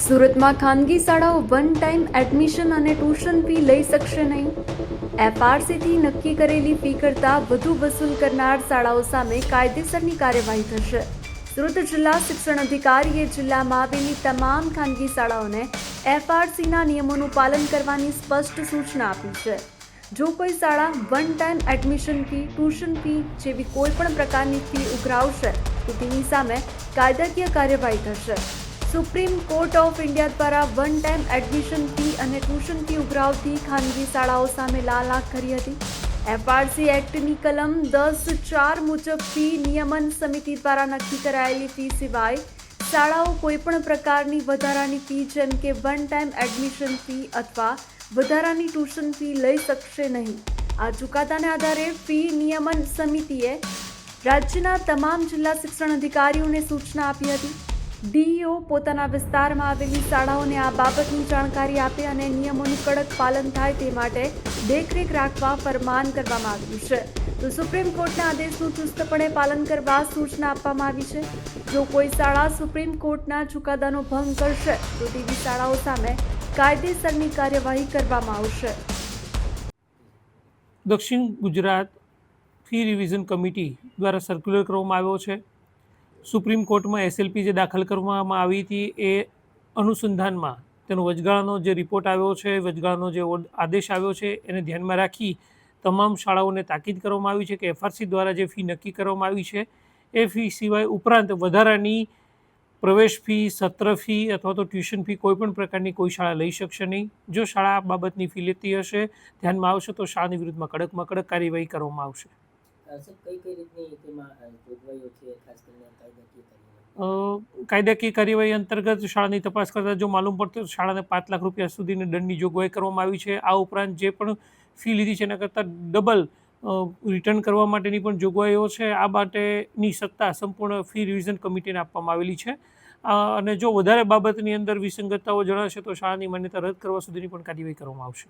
સુરતમાં ખાનગી શાળાઓ વન ટાઈમ એડમિશન અને ટ્યુશન ફી લઈ શકશે નહીં. એફઆરસીથી નક્કી કરેલી ફી કરતાં વધુ વસૂલ કરનાર શાળાઓ સામે કાયદેસરની કાર્યવાહી થશે. સુરત જિલ્લા શિક્ષણ અધિકારીએ જિલ્લામાં આવેલી તમામ ખાનગી શાળાઓને એફઆરસીના નિયમોનું પાલન કરવાની સ્પષ્ટ સૂચના આપી છે. જો કોઈ શાળા one time admission fee, tuition fee જેવી કોઈપણ પ્રકારની ફી ઉઘરાવશે તો તેની સામે કાયદાકીય કાર્યવાહી થશે. સુપ્રીમ કોર્ટ ઓફ ઇન્ડિયા દ્વારા વન ટાઈમ એડમિશન ફી અને ટ્યુશન ફી ઉઘરાવતી ખાનગી શાળાઓ સામે લાલ આંખ કરી હતી. એફઆરસી એક્ટની કલમ 10(4) મુજબ ફી નિયમન સમિતિ દ્વારા નક્કી કરાયેલી ફી સિવાય શાળાઓ કોઈપણ પ્રકારની વધારાની ફી જેમ કે વન ટાઈમ એડમિશન ફી અથવા વધારાની ટ્યુશન ફી લઈ શકશે નહીં. આ ચુકાદાને આધારે ફી નિયમન સમિતિએ રાજ્યના તમામ જિલ્લા શિક્ષણ અધિકારીઓને સૂચના આપી હતી. ડીઈઓ પોતાના વિસ્તારમાં આવેલી શાળાઓને આ બાબતની જાણકારી આપે અને નિયમોનું કડક પાલન થાય તે માટે દેખરેખ રાખવા ફરમાન કરવામાં આવ્યું છે. તો સુપ્રીમ કોર્ટના આદેશનું ચુસ્તપણે પાલન કરવા સૂચના આપવામાં આવી છે. જો કોઈ શાળા સુપ્રીમ કોર્ટના ચુકાદાનો ભંગ કરશે તો તેવી શાળાઓ સામે કાયદેસરની કાર્યવાહી કરવામાં આવશે. દક્ષિણ ગુજરાત ફી રિવિઝન કમિટી દ્વારા સર્ક્યુલર કરવામાં આવ્યો છે. સુપ્રીમ કોર્ટમાં એસએલપી જે દાખલ કરવામાં આવી હતી એ અનુસંધાનમાં તેનો વચગાળાનો જે રિપોર્ટ આવ્યો છે, વચગાળાનો જે આદેશ આવ્યો છે એને ધ્યાનમાં રાખી તમામ શાળાઓને તાકીદ કરવામાં આવી છે કે એફઆરસી દ્વારા જે ફી નક્કી કરવામાં આવી છે એ ફી સિવાય ઉપરાંત વધારાની પ્રવેશ ફી, સત્ર ફી અથવા તો ટ્યુશન ફી કોઈપણ પ્રકારની કોઈ શાળા લઈ શકશે નહીં. જો શાળા આ બાબતની ફી લેતી હશે, ધ્યાનમાં આવશે તો શાળાની વિરુદ્ધમાં કડકમાં કડક કાર્યવાહી કરવામાં આવશે. કાયદાકીય કાર્યવાહી અંતર્ગત શાળાની તપાસ કરતાં જો માલુમ પડતું તો શાળાને 5 લાખ રૂપિયા સુધીની દંડની જોગવાઈ કરવામાં આવી છે. આ ઉપરાંત જે પણ ફી લીધી છે એના કરતાં ડબલ રિટર્ન કરવા માટેની પણ જોગવાઈઓ છે. આ માટેની સત્તા સંપૂર્ણ ફી રિવિઝન કમિટીને આપવામાં આવેલી છે અને જો વધારે બાબતની અંદર વિસંગતતાઓ જણાશે તો શાળાની માન્યતા રદ કરવા સુધીની પણ કાર્યવાહી કરવામાં આવશે.